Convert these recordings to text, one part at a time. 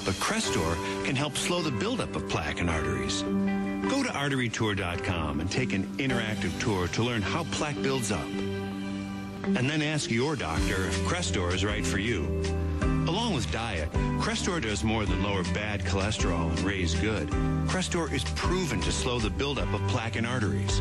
but Crestor can help slow the buildup of plaque in arteries. Go to arterytour.com and take an interactive tour to learn how plaque builds up. And then ask your doctor if Crestor is right for you. Along with diet, Crestor does more than lower bad cholesterol and raise good. Crestor is proven to slow the buildup of plaque in arteries.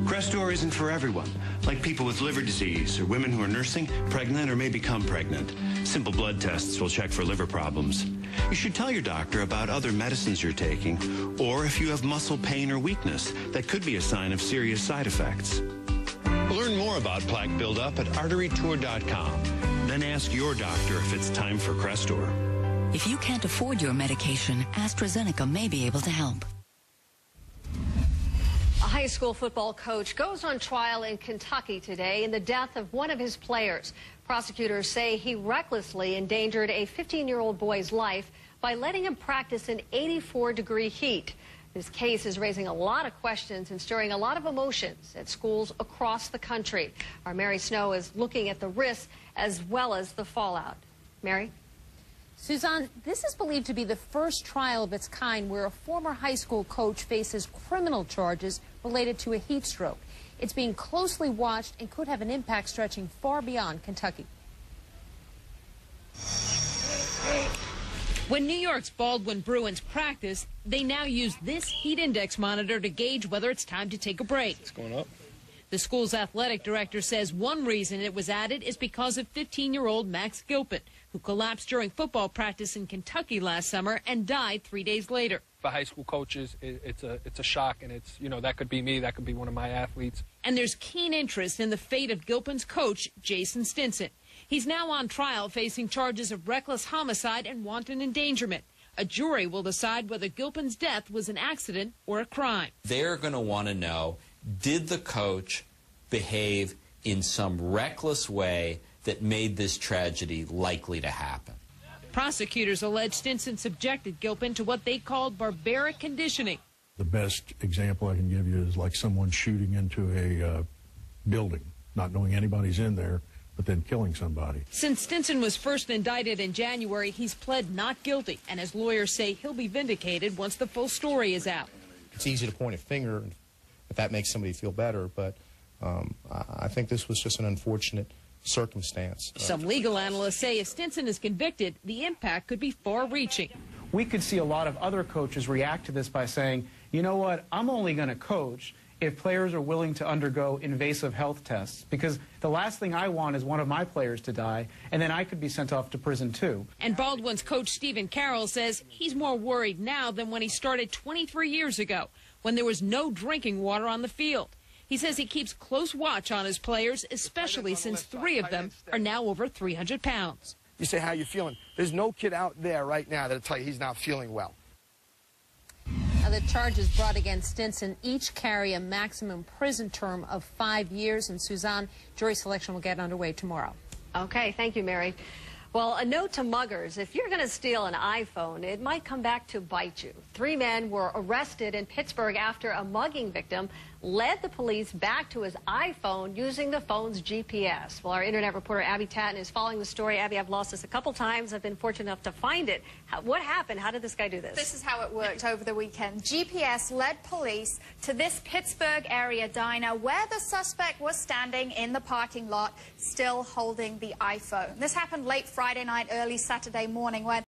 Crestor isn't for everyone, like people with liver disease or women who are nursing, pregnant, or may become pregnant. Simple blood tests will check for liver problems. You should tell your doctor about other medicines you're taking, or if you have muscle pain or weakness, that could be a sign of serious side effects. Learn more about plaque buildup at arterytour.com. Then ask your doctor if it's time for Crestor. If you can't afford your medication, AstraZeneca may be able to help. A high school football coach goes on trial in Kentucky today in the death of one of his players. Prosecutors say he recklessly endangered a 15-year-old boy's life by letting him practice in 84-degree heat. This case is raising a lot of questions and stirring a lot of emotions at schools across the country. Our Mary Snow is looking at the risks as well as the fallout. Mary? Suzanne, this is believed to be the first trial of its kind where a former high school coach faces criminal charges related to a heat stroke. It's being closely watched and could have an impact stretching far beyond Kentucky. When New York's Baldwin Bruins practice, they now use this heat index monitor to gauge whether it's time to take a break. It's going up. The school's athletic director says one reason it was added is because of 15-year-old Max Gilpin, who collapsed during football practice in Kentucky last summer and died 3 days later. For high school coaches, it's a shock, and it's, you know, that could be me, that could be one of my athletes. And there's keen interest in the fate of Gilpin's coach, Jason Stinson. He's now on trial facing charges of reckless homicide and wanton endangerment. A jury will decide whether Gilpin's death was an accident or a crime. They're going to want to know, did the coach behave in some reckless way that made this tragedy likely to happen? Prosecutors allege Stinson subjected Gilpin to what they called barbaric conditioning. The best example I can give you is like someone shooting into a building, not knowing anybody's in there, but then killing somebody. Since Stinson was first indicted in January, he's pled not guilty, and his lawyers say he'll be vindicated once the full story is out. It's easy to point a finger if that makes somebody feel better, but I think this was just an unfortunate circumstance. Some legal analysts say if Stinson is convicted, the impact could be far-reaching. We could see a lot of other coaches react to this by saying, you know what, I'm only going to coach if players are willing to undergo invasive health tests, because the last thing I want is one of my players to die, and then I could be sent off to prison too. And Baldwin's coach Stephen Carroll says he's more worried now than when he started 23 years ago, when there was no drinking water on the field. He says he keeps close watch on his players, especially since 3 of them are now over 300 pounds. You say, how you feeling? There's no kid out there right now that'll tell you he's not feeling well. Now, the charges brought against Stinson each carry a maximum prison term of 5 years. And Suzanne, jury selection will get underway tomorrow. Okay, thank you, Mary. Well, a note to muggers. If you're going to steal an iPhone, it might come back to bite you. 3 men were arrested in Pittsburgh after a mugging victim led the police back to his iPhone using the phone's GPS. Well, our internet reporter Abby Tatton is following the story. Abby, I've lost this a couple times. I've been fortunate enough to find it. What happened? How did this guy do this? This is how it worked over the weekend. GPS led police to this Pittsburgh area diner where the suspect was standing in the parking lot, still holding the iPhone. This happened late Friday night, early Saturday morning when